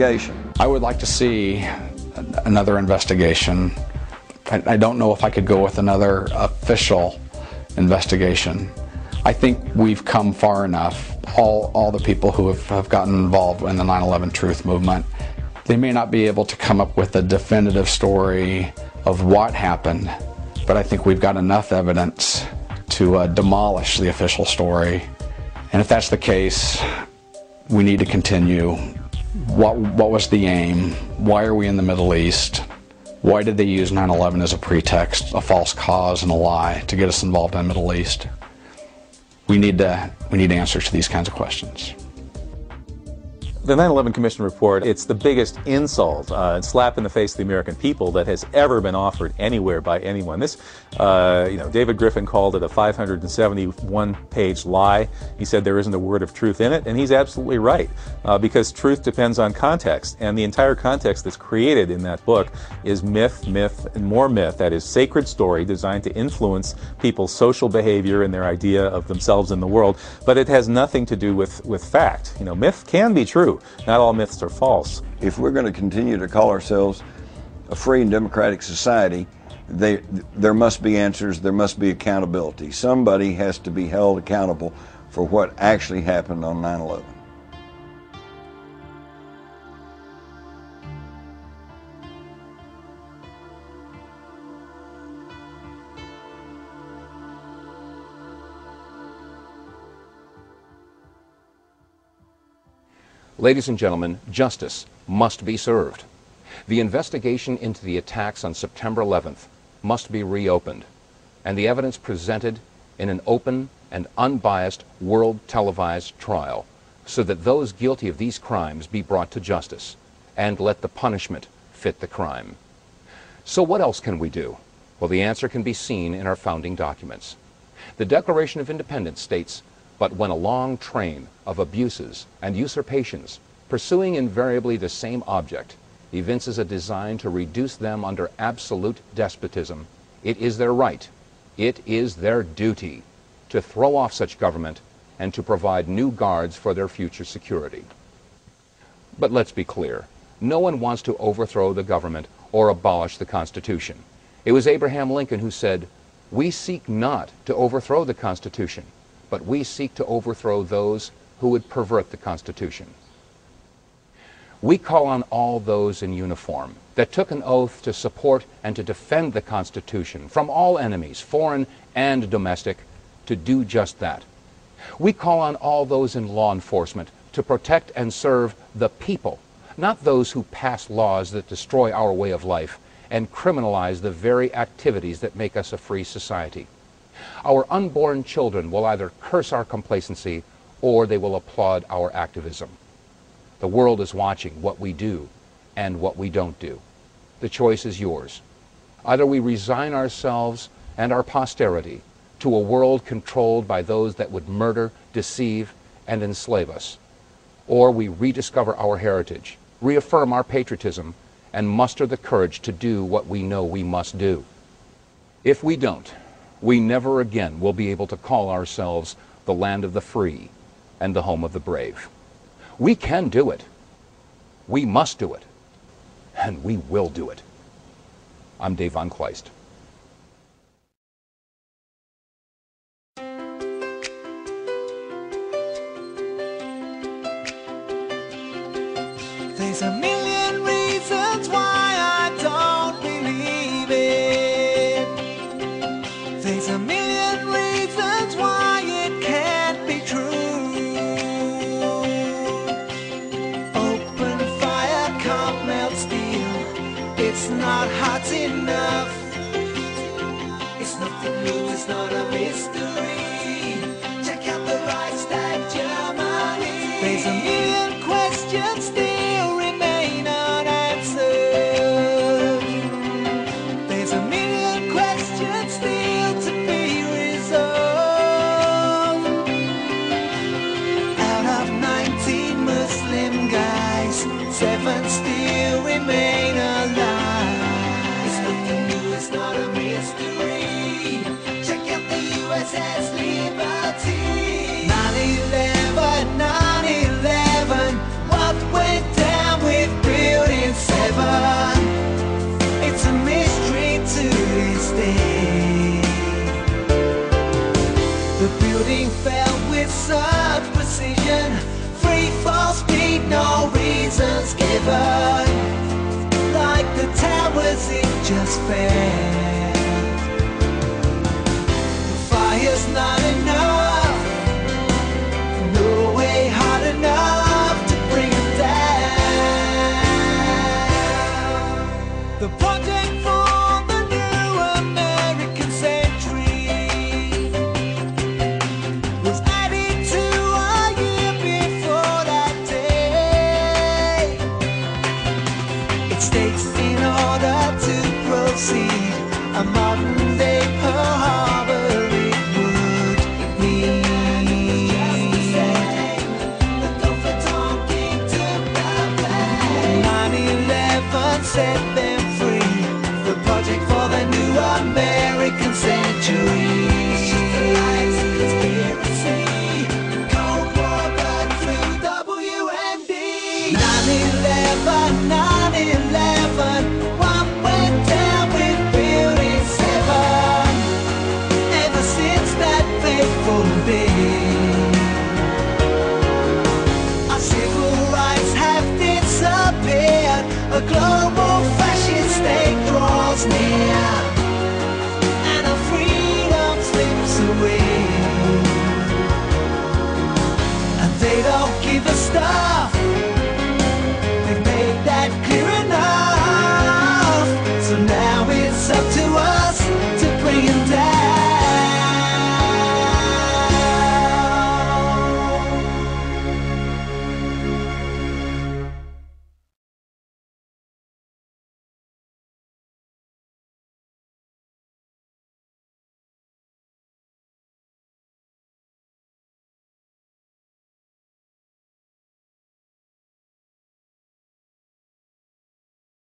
investigation. I would like to see another investigation. I don't know if I could go with another official investigation. I think we've come far enough. All the people who have gotten involved in the 9/11 truth movement, they may not be able to come up with a definitive story of what happened, but I think we've got enough evidence to demolish the official story. And if that's the case, we need to continue. What was the aim? Why are we in the Middle East? Why did they use 9/11 as a pretext, a false cause, and a lie to get us involved in the Middle East? We need answers to these kinds of questions. The 9/11 Commission report, it's the biggest insult and slap in the face of the American people that has ever been offered anywhere by anyone. This, David Griffin called it a 571-page lie. He said there isn't a word of truth in it, and he's absolutely right, because truth depends on context, and the entire context that's created in that book is myth, and more myth. That is sacred story designed to influence people's social behavior and their idea of themselves in the world, but it has nothing to do with fact. Myth can be true. Not all myths are false. If we're going to continue to call ourselves a free and democratic society, there must be answers, there must be accountability. Somebody has to be held accountable for what actually happened on 9/11. Ladies and gentlemen, justice must be served. The investigation into the attacks on September 11th must be reopened, and the evidence presented in an open and unbiased world televised trial, so that those guilty of these crimes be brought to justice, and let the punishment fit the crime. So what else can we do? Well, the answer can be seen in our founding documents. The Declaration of Independence states, "But when a long train of abuses and usurpations, pursuing invariably the same object, evinces a design to reduce them under absolute despotism, it is their right, it is their duty, to throw off such government and to provide new guards for their future security." But let's be clear, no one wants to overthrow the government or abolish the Constitution. It was Abraham Lincoln who said, "We seek not to overthrow the Constitution, but we seek to overthrow those who would pervert the Constitution." We call on all those in uniform that took an oath to support and to defend the Constitution from all enemies, foreign and domestic, to do just that. We call on all those in law enforcement to protect and serve the people, not those who pass laws that destroy our way of life and criminalize the very activities that make us a free society. Our unborn children will either curse our complacency or they will applaud our activism. The world is watching what we do and what we don't do. The choice is yours. Either we resign ourselves and our posterity to a world controlled by those that would murder, deceive, and enslave us, or we rediscover our heritage, reaffirm our patriotism, and muster the courage to do what we know we must do. If we don't, we never again will be able to call ourselves the land of the free and the home of the brave. We can do it. We must do it. And we will do it. I'm Dave vonKleist. There's a million reasons why I don't believe it. There's a million reasons why it can't be true. Open fire can't melt steel. It's not hot enough. It's nothing new, it's not a mystery. Check out the Reichstag, Germany. There's a million questions still remain unanswered. There's a million questions still to be resolved. Out of 19 Muslim guys, 7 still remain alive. It's nothing new, it's not a mystery. Check out the USS Liberty. 9/11, 9/11, what went down with such precision, free fall speed, no reasons given. Like the towers, it just fell. The fire's not enough, no way hard enough to bring it down. The project for the new American century was added to a year before that day. It states in order to proceed a modern day Pearl Harbor it would need. The Gulf of Tonkin took the blame. 9/11 set them free. The project for the new American century. It's just a lies and conspiracy. Cold War, but through WMD. 9/11,